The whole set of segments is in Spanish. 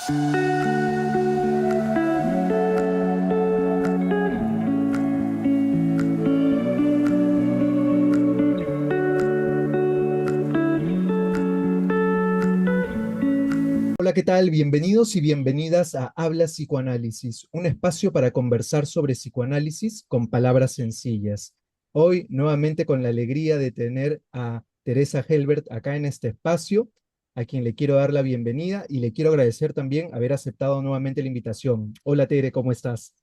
Hola, ¿qué tal? Bienvenidos y bienvenidas a Habla Psicoanálisis, un espacio para conversar sobre psicoanálisis con palabras sencillas. Hoy, nuevamente con la alegría de tener a Teresa Helbert acá en este espacio, a quien le quiero dar la bienvenida y le quiero agradecer también haber aceptado nuevamente la invitación. Hola, Tere, ¿cómo estás?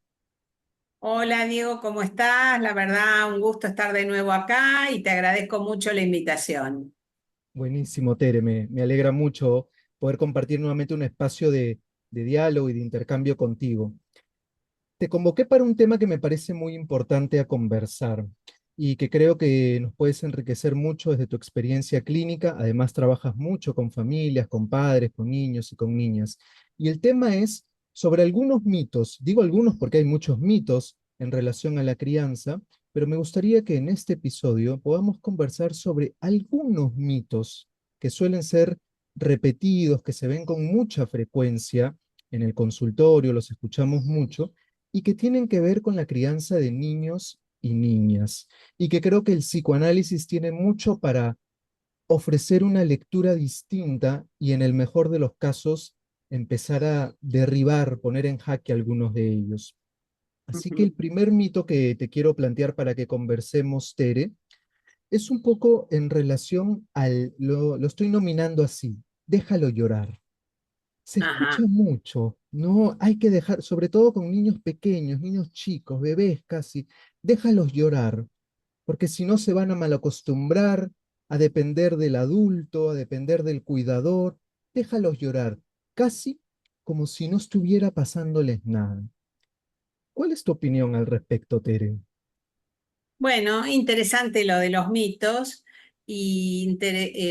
Hola Diego, ¿cómo estás? La verdad, un gusto estar de nuevo acá y te agradezco mucho la invitación. Buenísimo, Tere, me alegra mucho poder compartir nuevamente un espacio de diálogo y de intercambio contigo. Te convoqué para un tema que me parece muy importante a conversar y que creo que nos puedes enriquecer mucho desde tu experiencia clínica. Además, trabajas mucho con familias, con padres, con niños y con niñas. Y el tema es sobre algunos mitos. Digo algunos porque hay muchos mitos en relación a la crianza, pero me gustaría que en este episodio podamos conversar sobre algunos mitos que suelen ser repetidos, que se ven con mucha frecuencia en el consultorio, los escuchamos mucho y que tienen que ver con la crianza de niños y niñas, y que creo que el psicoanálisis tiene mucho para ofrecer una lectura distinta y en el mejor de los casos empezar a derribar, poner en jaque algunos de ellos. Así que Ujú. el primer mito que te quiero plantear para que conversemos, Tere, es un poco en relación lo estoy nominando así, déjalo llorar. Se escucha Ajá. mucho, no hay que dejar, sobre todo con niños pequeños, niños chicos, bebés casi, déjalos llorar, porque si no se van a malacostumbrar a depender del adulto, a depender del cuidador, déjalos llorar, casi como si no estuviera pasándoles nada. ¿Cuál es tu opinión al respecto, Tere? Bueno, interesante lo de los mitos y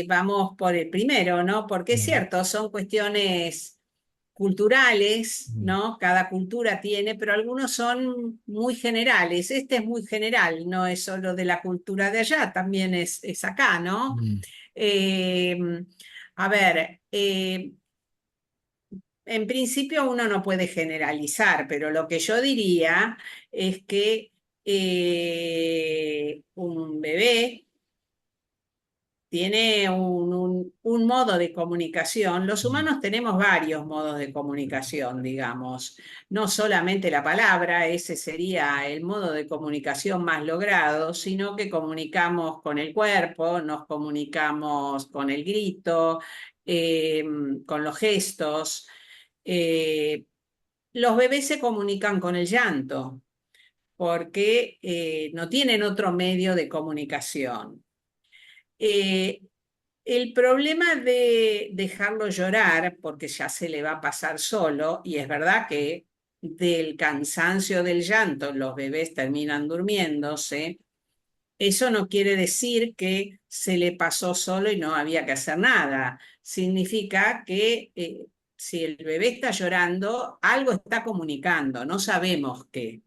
vamos por el primero, ¿no? Porque es Claro. cierto, son cuestiones culturales, Mm, ¿no? Cada cultura tiene, pero algunos son muy generales. Este es muy general, no es solo de la cultura de allá, también es acá, ¿no? mm, Eh, a ver, en principio uno no puede generalizar, pero lo que yo diría es que un bebé tiene un modo de comunicación. Los mm, humanos tenemos varios modos de comunicación, digamos. No solamente la palabra, ese sería el modo de comunicación más logrado, sino que comunicamos con el cuerpo, nos comunicamos con el grito, eh, con los gestos. Eh, los bebés se comunican con el llanto porque no tienen otro medio de comunicación. Eh, el problema de dejarlo llorar, porque ya se le va a pasar solo, y es verdad que del cansancio del llanto los bebés terminan durmiéndose, eso no quiere decir que se le pasó solo y no había que hacer nada. Significa que si el bebé está llorando, algo está comunicando, no sabemos qué.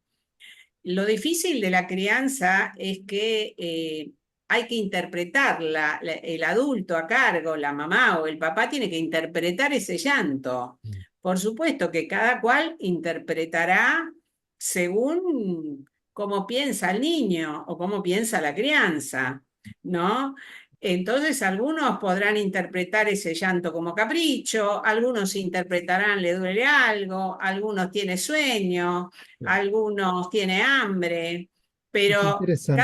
Lo difícil de la crianza es que hay que interpretar, el adulto a cargo, la mamá o el papá tiene que interpretar ese llanto. mm. Por supuesto que cada cual interpretará según cómo piensa el niño o cómo piensa la crianza, ¿no? Entonces algunos podrán interpretar ese llanto como capricho, algunos interpretarán le duele algo, algunos tiene sueño, Claro. algunos tiene hambre, Y qué pero interesante.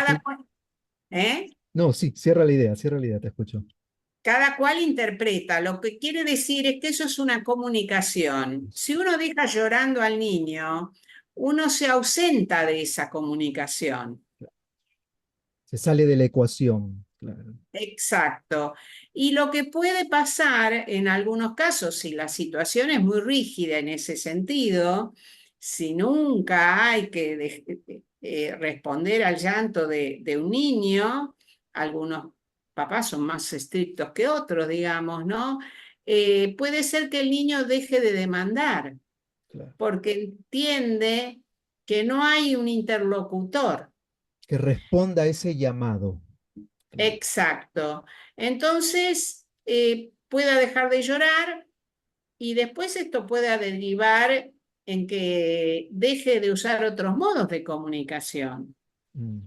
¿eh? No, sí, cierra la idea, te escucho. Cada cual interpreta. Lo que quiere decir es que eso es una comunicación. Si uno deja llorando al niño, uno se ausenta de esa comunicación. Se sale de la ecuación, claro. Exacto. Y lo que puede pasar en algunos casos, si la situación es muy rígida en ese sentido, si nunca hay que responder al llanto de un niño, algunos papás son más estrictos que otros, digamos, ¿no? Puede ser que el niño deje de demandar Claro. porque entiende que no hay un interlocutor. Que responda a ese llamado. Exacto. Entonces, pueda dejar de llorar, y después esto pueda derivar en que deje de usar otros modos de comunicación. Mm.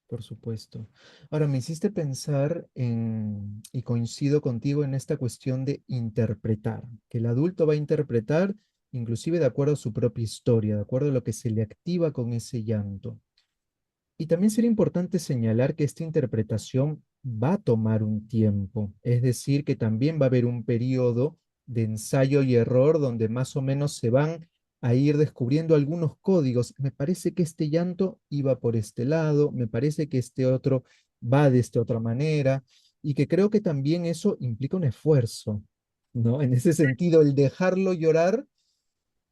Por supuesto. Ahora me hiciste pensar en, y coincido contigo en esta cuestión de interpretar, que el adulto va a interpretar inclusive de acuerdo a su propia historia, de acuerdo a lo que se le activa con ese llanto. Y también sería importante señalar que esta interpretación va a tomar un tiempo, es decir, que también va a haber un periodo de ensayo y error donde más o menos se van a ir descubriendo algunos códigos. Me parece que este llanto iba por este lado, me parece que este otro va de esta otra manera, y que creo que también eso implica un esfuerzo, ¿no? En ese sentido, el dejarlo llorar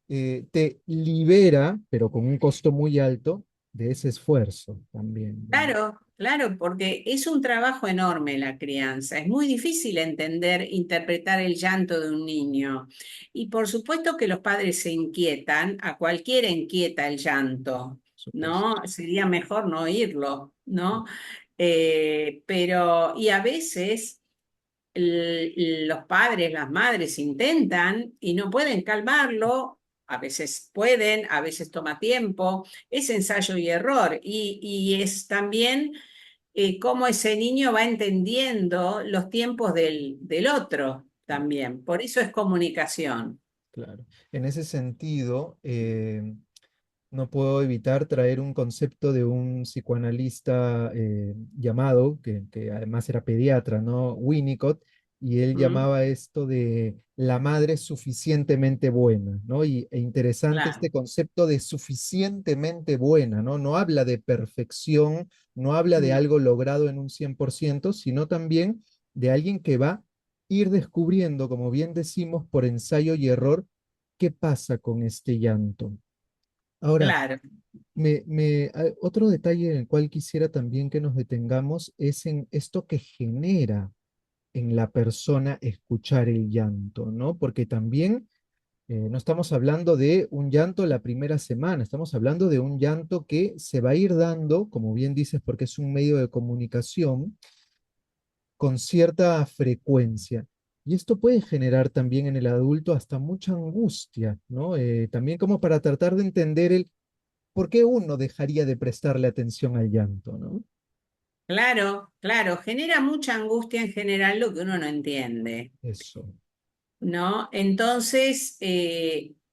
te libera, pero con un costo muy alto, de ese esfuerzo también. Claro, claro, porque es un trabajo enorme la crianza. Es muy difícil entender, interpretar el llanto de un niño. Y por supuesto que los padres se inquietan, a cualquiera inquieta el llanto, Por supuesto. ¿no? Sería mejor no oírlo, ¿no? Pero, y a veces los padres, las madres intentan y no pueden calmarlo, a veces pueden, a veces toma tiempo, es ensayo y error y es también cómo ese niño va entendiendo los tiempos del otro también, por eso es comunicación. Claro. En ese sentido, no puedo evitar traer un concepto de un psicoanalista llamado, que además era pediatra, ¿no? Winnicott, y él ¿Mm? llamaba esto de la madre suficientemente buena, ¿no? E interesante Claro, este concepto de suficientemente buena, ¿no? No habla de perfección, no habla de no, algo logrado en un 100%, sino también de alguien que va a ir descubriendo, como bien decimos, por ensayo y error, qué pasa con este llanto. Ahora, claro. otro detalle en el cual quisiera también que nos detengamos es en esto que genera en la persona escuchar el llanto, ¿no? Porque también no estamos hablando de un llanto la primera semana, estamos hablando de un llanto que se va a ir dando, como bien dices, porque es un medio de comunicación, con cierta frecuencia. Y esto puede generar también en el adulto hasta mucha angustia, ¿no? También como para tratar de entender el ¿por qué uno dejaría de prestarle atención al llanto, no? Claro, claro, genera mucha angustia en general lo que uno no entiende. Eso, ¿No? Entonces,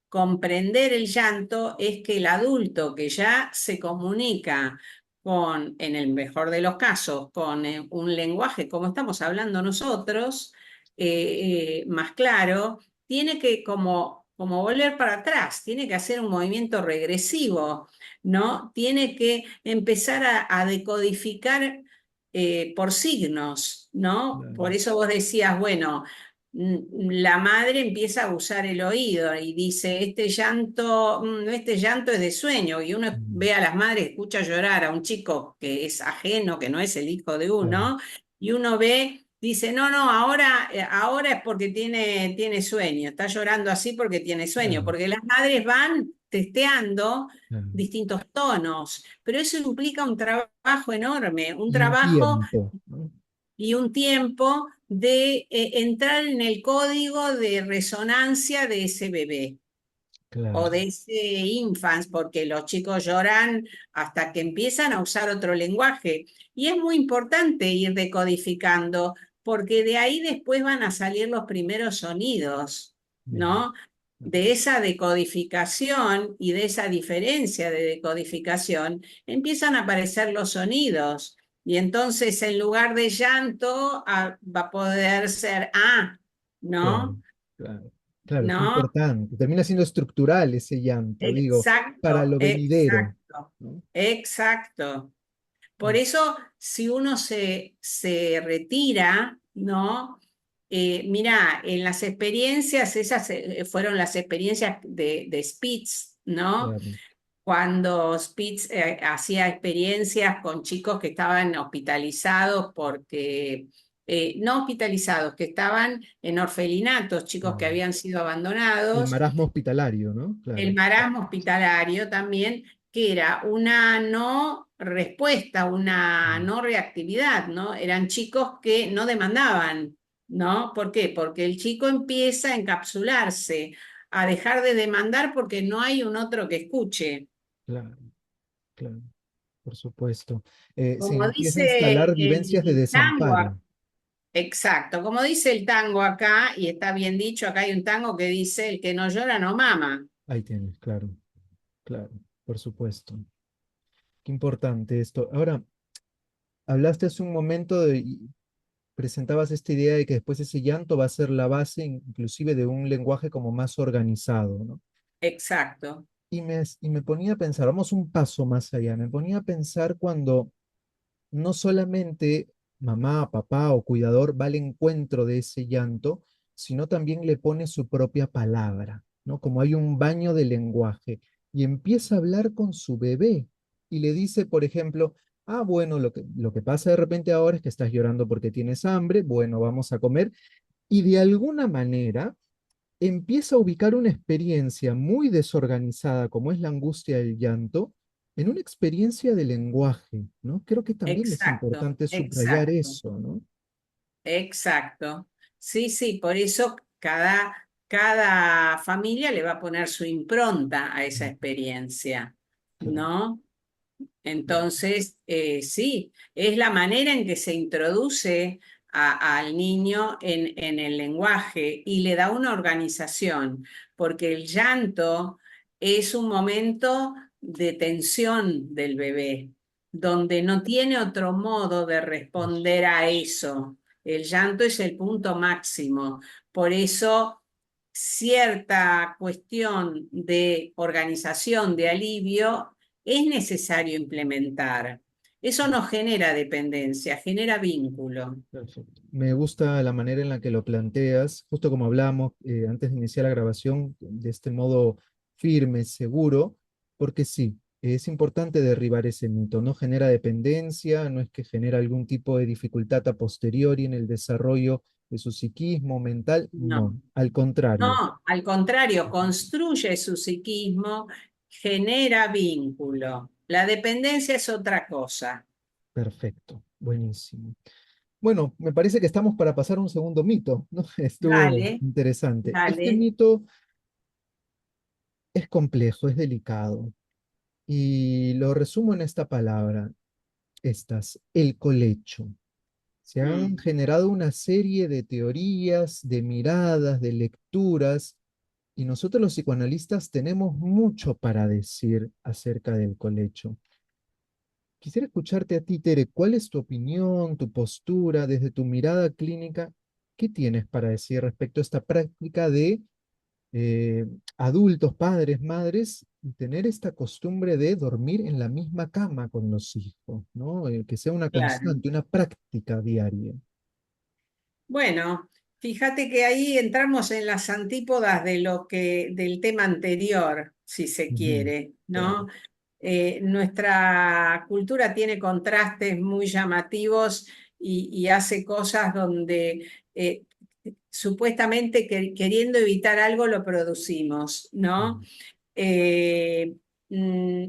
comprender el llanto es que el adulto que ya se comunica con, en el mejor de los casos, con un lenguaje como estamos hablando nosotros, más claro, tiene que como volver para atrás, tiene que hacer un movimiento regresivo, ¿no? Tiene que empezar a decodificar por signos, ¿no? Por claro. eso vos decías, bueno, la madre empieza a usar el oído y dice, este llanto es de sueño, y uno Mm, ve a las madres, escucha llorar a un chico que es ajeno, que no es el hijo de claro, uno, y uno ve, dice, no, no, ahora es porque tiene sueño, está llorando así porque tiene sueño, claro, porque las madres van testeando claro. distintos tonos, pero eso implica un trabajo enorme, un Y un trabajo tiempo, ¿no? y un tiempo de entrar en el código de resonancia de ese bebé o Claro, de ese infant, porque los chicos lloran hasta que empiezan a usar otro lenguaje. Y es muy importante ir decodificando, porque de ahí después van a salir los primeros sonidos, bien, ¿no? claro. De esa decodificación y de esa diferencia de decodificación empiezan a aparecer los sonidos. Y entonces en lugar de llanto va a poder ser Claro, ¿no? claro, claro, qué ¿No? importante. Termina siendo estructural ese llanto, digo, para Exacto, lo venidero, exacto, ¿no? exacto. Por Mm, eso, si uno se retira, ¿no? Mira, en las experiencias, esas fueron las experiencias de Spitz, ¿no? claro, Cuando Spitz hacía experiencias con chicos que estaban hospitalizados porque, no hospitalizados, que estaban en orfelinatos, chicos que claro. habían sido El abandonados, marasmo hospitalario, ¿no? el Claro. marasmo hospitalario también, que era una no respuesta, una Mm, no reactividad, ¿no? Eran chicos que no demandaban, ¿no? ¿Por qué? Porque el chico empieza a encapsularse, a dejar de demandar porque no hay un otro que escuche. Claro, claro, por supuesto. Se Como empieza a dice instalar vivencias de el tango, desamparo. exacto, como dice el tango acá, y está bien dicho, acá hay un tango que dice, el que no llora no mama. Ahí tienes, claro, claro, por supuesto. Qué importante esto. Ahora, hablaste hace un momento y presentabas esta idea de que después ese llanto va a ser la base inclusive de un lenguaje como más organizado, ¿no? Exacto, Y me ponía a pensar, vamos un paso más allá, me ponía a pensar cuando no solamente mamá, papá o cuidador va al encuentro de ese llanto, sino también le pone su propia palabra, ¿no? Como hay un baño de lenguaje y empieza a hablar con su bebé y le dice, por ejemplo, ah, bueno, lo que pasa de repente ahora es que estás llorando porque tienes hambre, bueno, vamos a comer. Y de alguna manera empieza a ubicar una experiencia muy desorganizada, como es la angustia del llanto, en una experiencia de lenguaje, ¿no? Creo que también es exacto, importante subrayar exacto. eso, ¿no? Exacto. Sí, sí, por eso cada familia le va a poner su impronta a esa experiencia, Claro, ¿no? claro, Entonces, sí, es la manera en que se introduce al niño en el lenguaje y le da una organización, porque el llanto es un momento de tensión del bebé, donde no tiene otro modo de eso, responder a eso. El llanto es el punto máximo. Por eso cierta cuestión de organización, de alivio, es necesario implementar. Eso no genera dependencia, genera vínculo. perfecto. Me gusta la manera en la que lo planteas, justo como hablamos antes de iniciar la grabación, de este modo firme, seguro, porque sí, es importante derribar ese mito. No genera dependencia, no es que genera algún tipo de dificultad a posteriori en el desarrollo de su psiquismo mental, no, No, al contrario. no, al contrario, construye su psiquismo, genera vínculo. La dependencia es otra cosa. Perfecto, buenísimo. Bueno, me parece que estamos para pasar a un segundo mito, ¿no? Estuvo Dale, interesante. Este dale. mito es complejo, es delicado, y lo resumo en esta palabra, el colecho. Se han Mm, generado una serie de teorías, de miradas, de lecturas, y nosotros los psicoanalistas tenemos mucho para decir acerca del colecho. Quisiera escucharte a ti, Tere, ¿cuál es tu opinión, tu postura, desde tu mirada clínica? ¿Qué tienes para decir respecto a esta práctica de eh, adultos, padres, madres, y tener esta costumbre de dormir en la misma cama con los hijos, ¿no? Que sea una claro. constante, una práctica diaria. Bueno, fíjate que ahí entramos en las antípodas de del tema anterior, si se Ujú, quiere, claro, ¿no? Nuestra cultura tiene contrastes muy llamativos y hace cosas donde supuestamente queriendo evitar algo lo producimos, ¿no? ujú, Eh,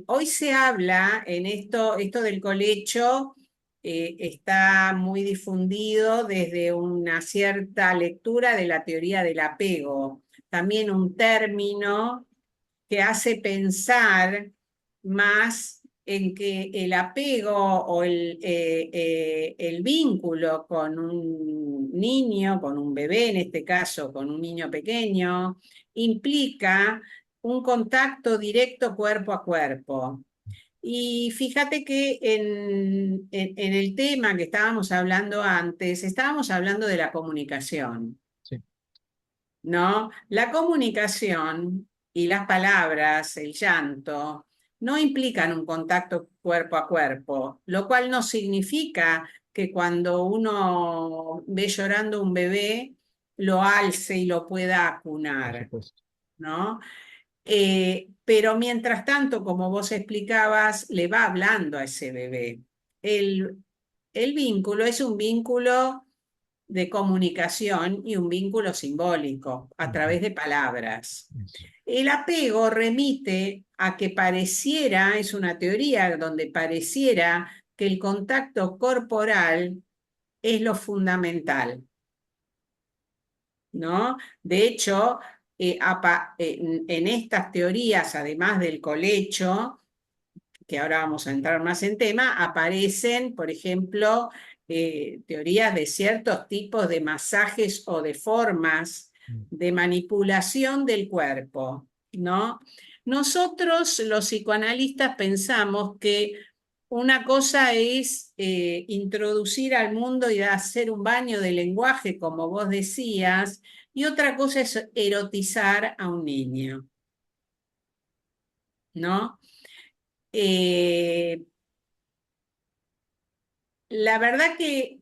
Hoy se habla en esto del colecho, está muy difundido desde una cierta lectura de la teoría del apego, también un término que hace pensar más en que el apego o el vínculo con un niño, con un bebé en este caso, con un niño pequeño, implica un contacto directo cuerpo a cuerpo. Y fíjate que en el tema que estábamos hablando antes, estábamos hablando de la comunicación. sí, ¿No? La comunicación y las palabras, el llanto, no implican un contacto cuerpo a cuerpo, lo cual no significa que cuando uno ve llorando un bebé, lo alce y lo pueda por acunar, supuesto. ¿no? Pero mientras tanto, como vos explicabas, le va hablando a ese bebé. El, el vínculo es un vínculo de comunicación y un vínculo simbólico a Ujú, través de palabras. eso, El apego remite a que pareciera, es una teoría donde pareciera que el contacto corporal es lo fundamental. ¿no? De hecho, en estas teorías, además del colecho, que ahora vamos a entrar más en tema, aparecen, por ejemplo, teorías de ciertos tipos de masajes o de formas Mm. de manipulación del cuerpo, ¿no? Nosotros, los psicoanalistas, pensamos que una cosa es introducir al mundo y hacer un baño de lenguaje, como vos decías, y otra cosa es erotizar a un niño, ¿no? Eh, la verdad que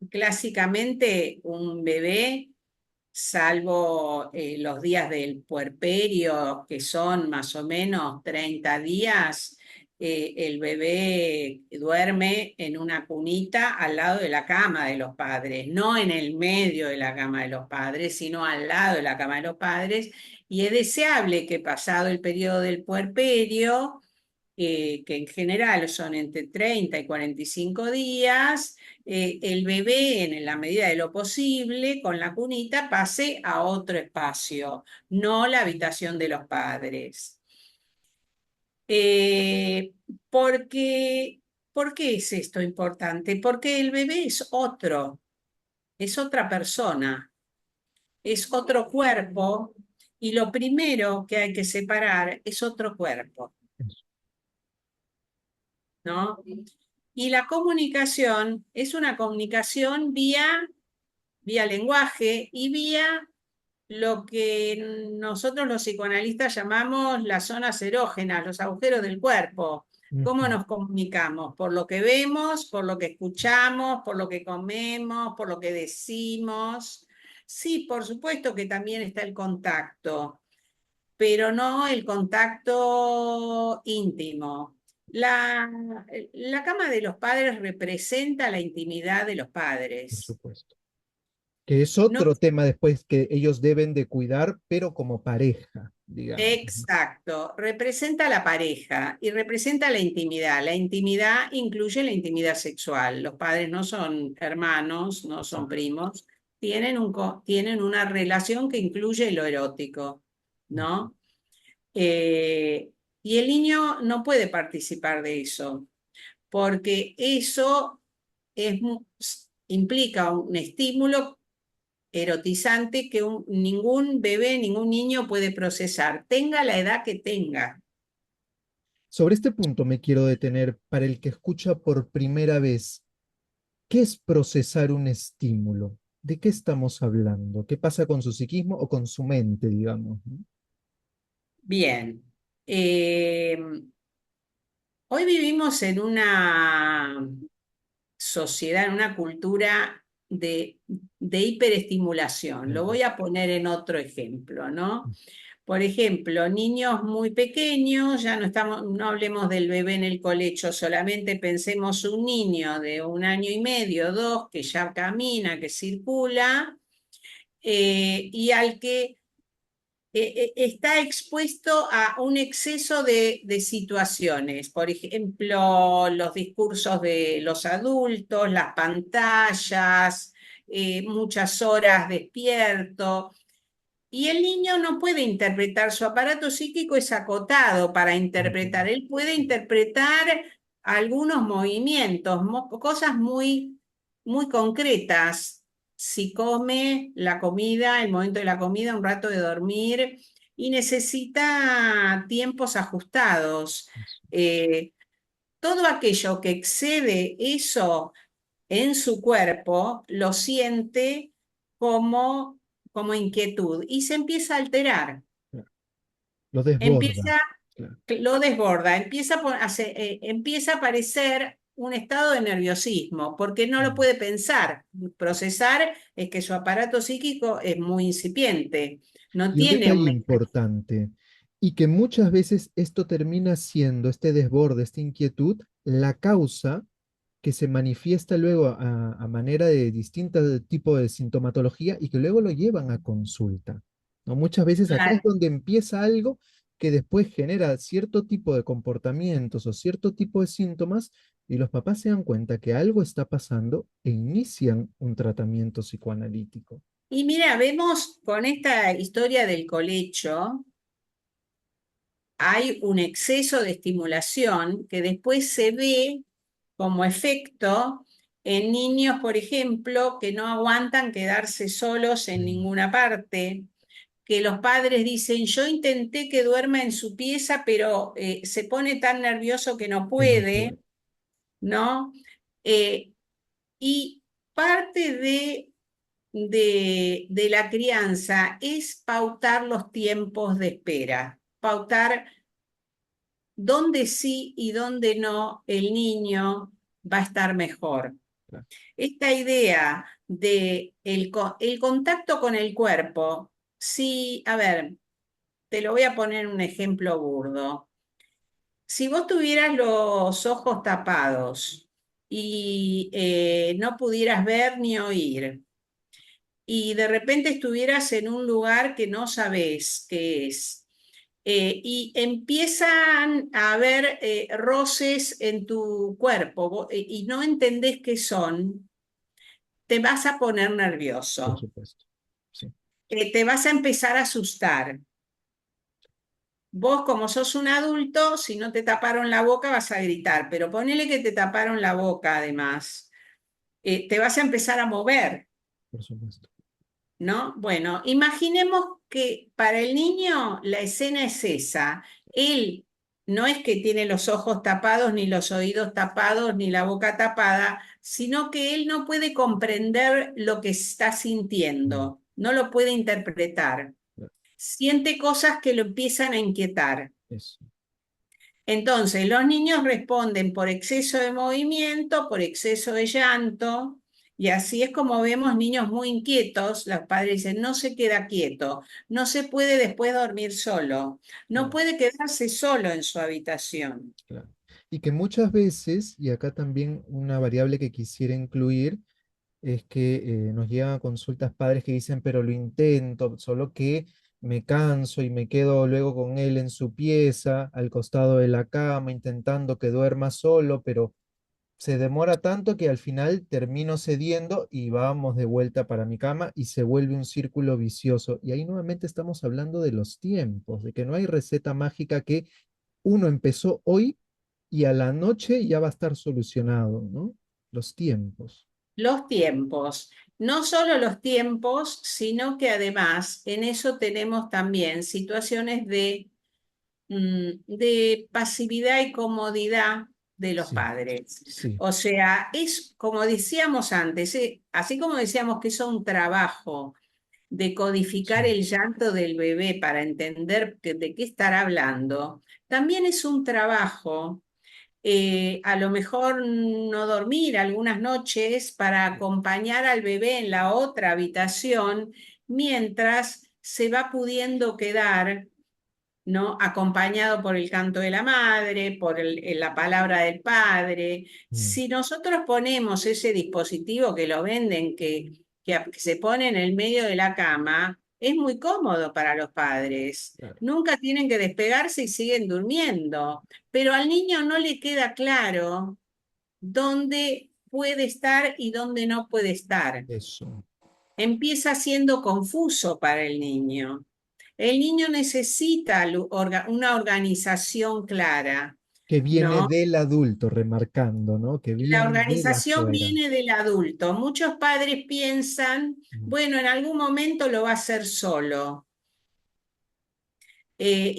clásicamente un bebé, salvo los días del puerperio, que son más o menos 30 días, el bebé duerme en una cunita al lado de la cama de los padres, no en el medio de la cama de los padres, sino al lado de la cama de los padres. Y es deseable que pasado el periodo del puerperio, que en general son entre 30 y 45 días, el bebé, en la medida de lo posible, con la cunita, pase a otro espacio, no la habitación de los padres. Eh, porque, ¿Por qué es esto importante? Porque el bebé es otro, es otra persona, es otro cuerpo, y lo primero que hay que separar es otro cuerpo, Eso. ¿no? Y la comunicación es una comunicación vía lenguaje y vía lo que nosotros los psicoanalistas llamamos las zonas erógenas, los agujeros del cuerpo. ¿Cómo Ujú. nos comunicamos? Por lo que vemos, por lo que escuchamos, por lo que comemos, por lo que decimos. Sí, por supuesto que también está el contacto, pero no el contacto íntimo. La, la cama de los padres representa la intimidad de los Por padres. supuesto. Que es No. otro tema después que ellos deben de cuidar, pero como pareja, digamos. Exacto, representa la pareja y representa la intimidad. La intimidad incluye la intimidad sexual. Los padres no son hermanos, no son Exacto. primos, tienen una relación que incluye lo erótico, Ujú. ¿no? Eh, y el niño no puede participar de eso, porque eso es, implica un estímulo erotizante que ningún bebé, ningún niño puede procesar, tenga la edad que tenga. Sobre este punto me quiero detener para el que escucha por primera vez. ¿Qué es procesar un estímulo? ¿De qué estamos hablando? ¿Qué pasa con su psiquismo o con su mente, digamos? ¿No? Bien. Eh, Hoy vivimos en una sociedad, en una cultura de hiperestimulación. Lo Ujú. voy a poner en otro ejemplo, ¿no? Por ejemplo, niños muy pequeños, ya no estamos, no hablemos del bebé en el colecho, solamente pensemos un niño de 1 año y medio, 2, que ya camina, que circula, y al que está expuesto a un exceso de situaciones. Por ejemplo, los discursos de los adultos, las pantallas, muchas horas despierto. Y el niño no puede interpretar, su aparato psíquico es acotado para Ujú. interpretar. Él puede interpretar algunos movimientos, cosas muy concretas. Si come la comida, el momento de la comida, un rato de dormir, y necesita tiempos ajustados. Eh, Todo aquello que excede eso en su cuerpo lo siente como, como inquietud y se empieza a alterar, Claro. Lo desborda. empieza, Claro. lo desborda, empieza a aparecer un estado de nerviosismo, porque no lo Mm. puede pensar. Procesar es que su aparato psíquico es muy incipiente, no Y un tiene detalle un... importante, y que muchas veces esto termina siendo, este desborde, esta inquietud, la causa que se manifiesta luego a manera de distintos tipos de sintomatología y que luego lo llevan a consulta, ¿no? Muchas veces acá es Claro, donde empieza algo que después genera cierto tipo de comportamientos o cierto tipo de síntomas y los papás se dan cuenta que algo está pasando e inician un tratamiento psicoanalítico. Y mira, vemos con esta historia del colecho, hay un exceso de estimulación que después se ve como efecto en niños, por ejemplo, que no aguantan quedarse solos en Mm, ninguna parte, que los padres dicen, yo intenté que duerma en su pieza, pero se pone tan nervioso que no que no puede, puede. ¿no? Eh, y parte de la crianza es pautar los tiempos de espera, pautar dónde sí y dónde no el niño va a estar mejor. Claro. Esta idea de el contacto con el cuerpo, sí, a ver, te lo voy a poner un ejemplo burdo. Si vos tuvieras los ojos tapados y no pudieras ver ni oír, y de repente estuvieras en un lugar que no sabes qué es, y empiezan a haber roces en tu cuerpo y no entendés qué son, te vas a poner Por nervioso, supuesto. Sí, te vas a empezar a asustar. Vos, como sos un adulto, si no te taparon la boca, vas a gritar, pero ponele que te taparon la boca además. Te vas a empezar a mover, por supuesto. ¿no? Bueno, imaginemos que para el niño la escena es esa. Él no es que tiene los ojos tapados, ni los oídos tapados, ni la boca tapada, sino que él no puede comprender lo que está Mm, sintiendo, no lo puede interpretar. claro. Siente cosas que lo empiezan a inquietar. Eso. Entonces, los niños responden por exceso de movimiento, por exceso de llanto, y así es como vemos niños muy inquietos. Los padres dicen, no se queda quieto, no se puede después dormir solo, no Claro. puede quedarse solo en su habitación. Claro. Y que muchas veces, y acá también una variable que quisiera incluir, es que nos llegan a consultas padres que dicen, pero lo intento, solo que me canso y me quedo luego con él en su pieza, al costado de la cama, intentando que duerma solo, pero se demora tanto que al final termino cediendo y vamos de vuelta para mi cama y se vuelve un círculo vicioso. Y ahí nuevamente estamos hablando de los tiempos, de que no hay receta mágica que uno empezó hoy y a la noche ya va a estar solucionado, ¿no? Los tiempos. Los tiempos, no solo los tiempos, sino que además en eso tenemos también situaciones de pasividad y comodidad de los Sí, padres. sí, O sea, es como decíamos antes, así como decíamos que es un trabajo de codificar sí, el llanto del bebé para entender de qué estará hablando, también es un trabajo, a lo mejor no dormir algunas noches para acompañar al bebé en la otra habitación mientras se va pudiendo quedar, ¿no? Acompañado por el canto de la madre, por la palabra del padre. mm, Si nosotros ponemos ese dispositivo que lo venden, que se pone en el medio de la cama, es muy cómodo para los padres. claro, Nunca tienen que despegarse y siguen durmiendo, pero al niño no le queda claro dónde puede estar y dónde no puede estar. eso. Empieza siendo confuso para el niño. El niño necesita una organización clara, Que viene ¿no? del adulto, remarcando, ¿no? Que La viene de la organización afuera. viene del adulto. Muchos padres piensan, Mm, bueno, en algún momento lo va a hacer solo.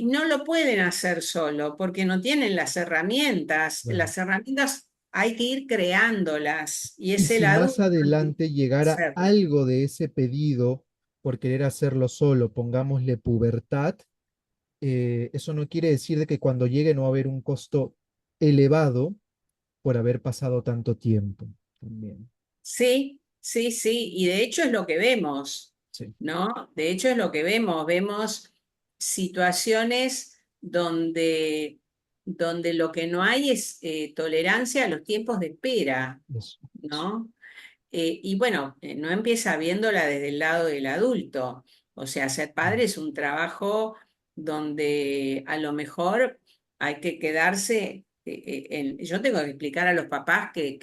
No lo pueden hacer solo porque no tienen las herramientas. claro. Las herramientas hay que ir creándolas y Y es el si más adulto el que tiene adelante que llegara hacerlo. algo de ese pedido por querer hacerlo solo, pongámosle pubertad, eso no quiere decir de que cuando llegue no va a haber un costo elevado por haber pasado tanto tiempo. También. Sí, sí, sí, y de hecho es lo que vemos, Sí, ¿no? De hecho es lo que vemos, vemos situaciones donde lo que no hay es tolerancia a los tiempos de espera, eso. ¿no? Y bueno, no empieza viéndola desde el lado del adulto, o sea, ser Mm, padre es un trabajo donde a lo mejor hay que quedarse. Yo tengo que explicar a los papás que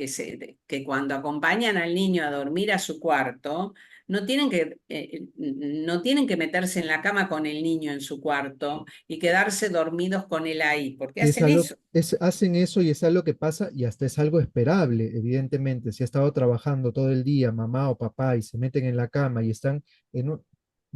cuando acompañan al niño a dormir a su cuarto, no tienen que meterse en la cama con el niño en su cuarto y quedarse dormidos con él ahí, porque Es hacen algo, eso. hacen eso y es algo que pasa y hasta es algo esperable, evidentemente. Si ha estado trabajando todo el día, mamá o papá, y se meten en la cama y están en un...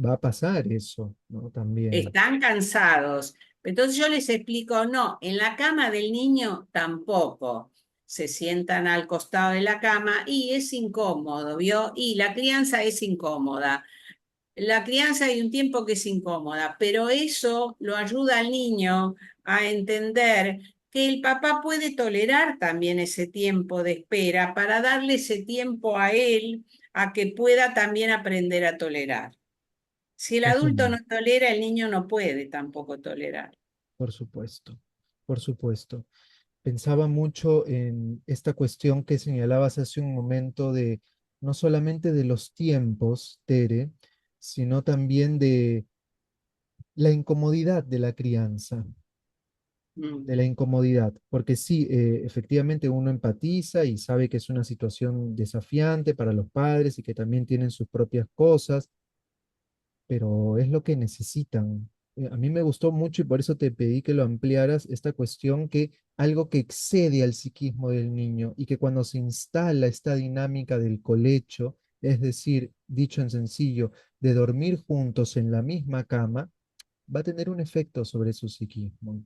Va a pasar eso, ¿no? También. Están cansados. Entonces yo les explico, no, en la cama del niño tampoco. Se sientan al costado de la cama y es incómodo, ¿vio? Y la crianza es incómoda. La crianza hay un tiempo que es incómoda, pero eso lo ayuda al niño a entender que el papá puede tolerar también ese tiempo de espera para darle ese tiempo a él a que pueda también aprender a tolerar. Si el adulto Ujú. no tolera, el niño no puede tampoco tolerar. Por supuesto, por supuesto. Pensaba mucho en esta cuestión que señalabas hace un momento de no solamente de los tiempos, Tere, sino también de la incomodidad de la crianza, Mm. de la incomodidad, porque sí, efectivamente uno empatiza y sabe que es una situación desafiante para los padres y que también tienen sus propias cosas, pero es lo que necesitan. A mí me gustó mucho y por eso te pedí que lo ampliaras, esta cuestión que algo que excede al psiquismo del niño y que cuando se instala esta dinámica del colecho, es decir, dicho en sencillo, de dormir juntos en la misma cama, va a tener un efecto sobre su psiquismo,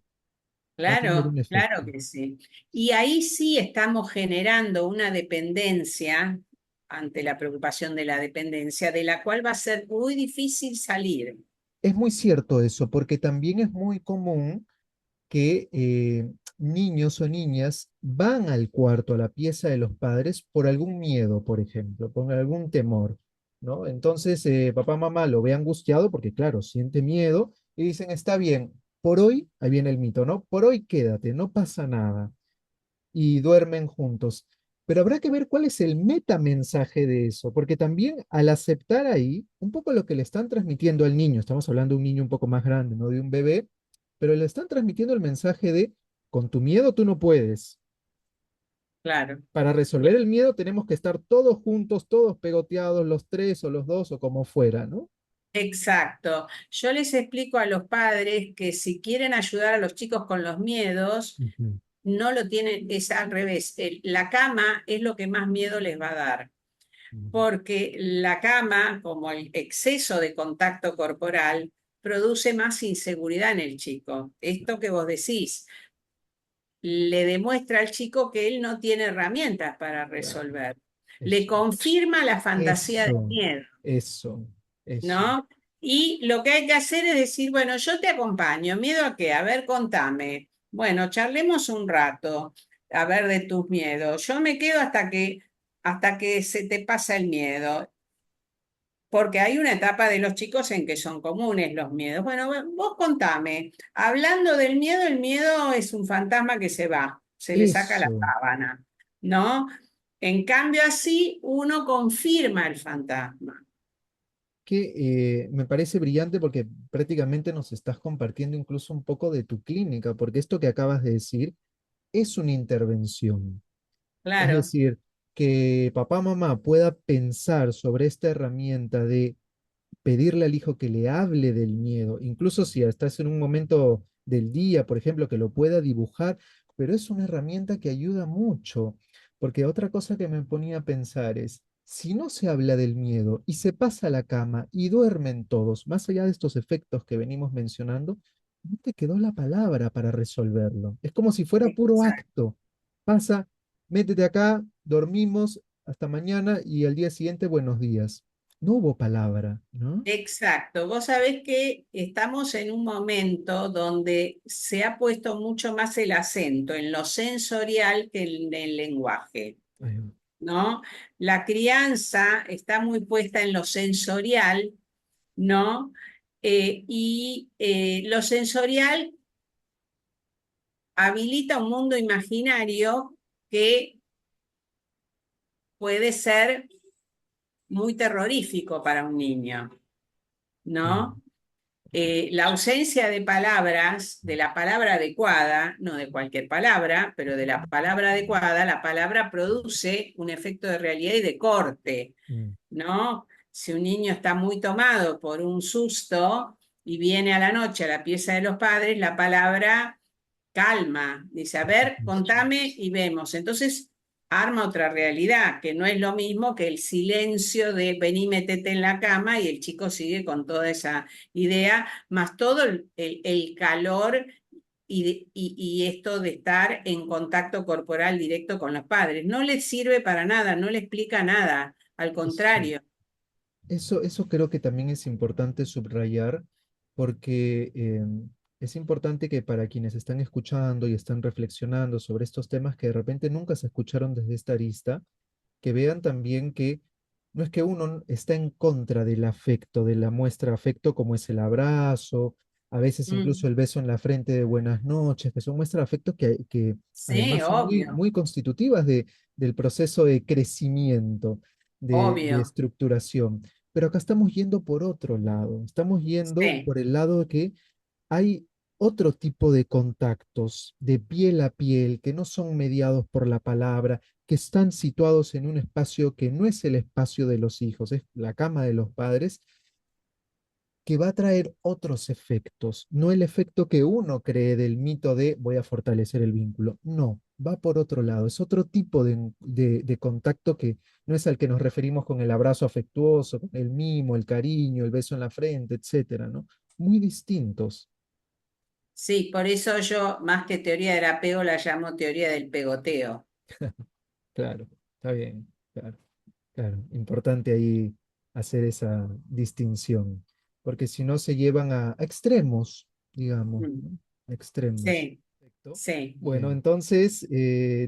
va a tener Claro, un claro efecto. que sí. Y ahí sí estamos generando una dependencia ante la preocupación de la dependencia, de la cual va a ser muy difícil salir. Es muy cierto eso, porque también es muy común que niños o niñas van al cuarto, a la pieza de los padres, por algún miedo, por ejemplo, por algún temor, ¿no? Entonces, papá, mamá lo ve angustiado porque, claro, siente miedo y dicen, está bien, por hoy, ahí viene el mito, ¿no? Por hoy quédate, no pasa nada. Y duermen juntos. Pero habrá que ver cuál es el metamensaje de eso, porque también al aceptar ahí un poco lo que le están transmitiendo al niño, estamos hablando de un niño un poco más grande, no de un bebé, pero le están transmitiendo el mensaje de, con tu miedo tú no puedes. Claro. Para resolver el miedo tenemos que estar todos juntos, todos pegoteados, los tres o los dos o como fuera, ¿no? Exacto. Yo les explico a los padres que si quieren ayudar a los chicos con los miedos, Ujú, no lo tienen, es al revés. La cama es lo que más miedo les va a dar, ujú. porque la cama, como el exceso de contacto corporal, produce más inseguridad en el chico. Esto que vos decís, le demuestra al chico que él no tiene herramientas para Claro, resolver. Le eso, confirma la fantasía de eso, miedo. eso, eso. ¿No? Y lo que hay que hacer es decir, bueno, yo te acompaño, ¿miedo a qué? A ver, contame. Bueno, charlemos un rato, a ver de tus miedos. Yo me quedo hasta que se te pasa el miedo, porque hay una etapa de los chicos en que son comunes los miedos. Bueno, vos contame, hablando del miedo, el miedo es un fantasma que se va, se le saca la Eso. sábana, ¿no? En cambio, así uno confirma el fantasma. Que me parece brillante porque prácticamente nos estás compartiendo incluso un poco de tu clínica, porque esto que acabas de decir es una intervención. Es Claro. decir, que papá, mamá pueda pensar sobre esta herramienta de pedirle al hijo que le hable del miedo, incluso si estás en un momento del día, por ejemplo, que lo pueda dibujar, pero es una herramienta que ayuda mucho, porque otra cosa que me ponía a pensar es, si no se habla del miedo y se pasa a la cama y duermen todos, más allá de estos efectos que venimos mencionando, no te quedó la palabra para resolverlo. Es como si fuera puro acto. Pasa, métete acá, dormimos, hasta mañana y al día siguiente buenos días. No hubo palabra, ¿no? Exacto. Vos sabés que estamos en un momento donde se ha puesto mucho más el acento en lo sensorial que en el lenguaje, Ahí va. ¿no? La crianza está muy puesta en lo sensorial, ¿no? Lo sensorial habilita un mundo imaginario que puede ser muy terrorífico para un niño, Claro. ¿no? La ausencia de palabras, de la palabra adecuada, no de cualquier palabra, pero de la palabra adecuada, la palabra produce un efecto de realidad y de corte, Mm, ¿no? Si un niño está muy tomado por un susto y viene a la noche a la pieza de los padres, la palabra calma, dice, a por ver, supuesto. contame y vemos. Entonces arma otra realidad, que no es lo mismo que el silencio de vení, metete en la cama y el chico sigue con toda esa idea, más todo el calor y esto de estar en contacto corporal directo con los padres. No les sirve para nada, no le explica nada, al Eso, contrario. eso creo que también es importante subrayar porque es importante que para quienes están escuchando y están reflexionando sobre estos temas que de repente nunca se escucharon desde esta arista, que vean también que no es que uno está en contra del afecto, de la muestra de afecto como es el abrazo, a veces incluso Mm, el beso en la frente de buenas noches, que son muestras de afecto que sí, además son obvio, muy constitutivas del proceso de crecimiento, de obvio. estructuración. Pero acá estamos yendo por otro lado, estamos yendo Sí. por el lado de que hay otro tipo de contactos de piel a piel que no son mediados por la palabra, que están situados en un espacio que no es el espacio de los hijos, es la cama de los padres, que va a traer otros efectos, no el efecto que uno cree del mito de voy a fortalecer el vínculo, no, va por otro lado, es otro tipo de contacto que no es al que nos referimos con el abrazo afectuoso, con el mimo, el cariño, el beso en la frente, etcétera, ¿no? Muy distintos. Sí, por eso yo, más que teoría del apego, la llamo teoría del pegoteo. Claro, está bien, claro, claro. Importante ahí hacer esa distinción, porque si no se llevan a extremos, digamos, Mm, ¿no? Extremos. sí, Perfecto. sí. Bueno, entonces,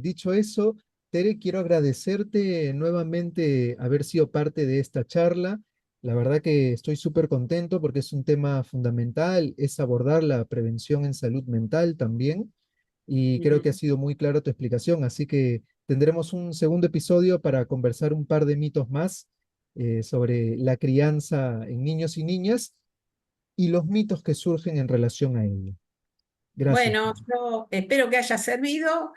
dicho eso, Tere, quiero agradecerte nuevamente haber sido parte de esta charla. La verdad que estoy súper contento porque es un tema fundamental, es abordar la prevención en salud mental también y creo que ha Mm. sido muy clara tu explicación, así que tendremos un segundo episodio para conversar un par de mitos más sobre la crianza en niños y niñas y los mitos que surgen en relación a ello. Gracias. Bueno, yo espero que haya servido,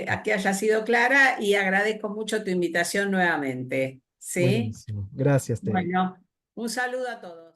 a que haya sido clara y agradezco mucho tu invitación nuevamente. ¿Sí? Buenísimo. Gracias, Tere. Bueno, un saludo a todos.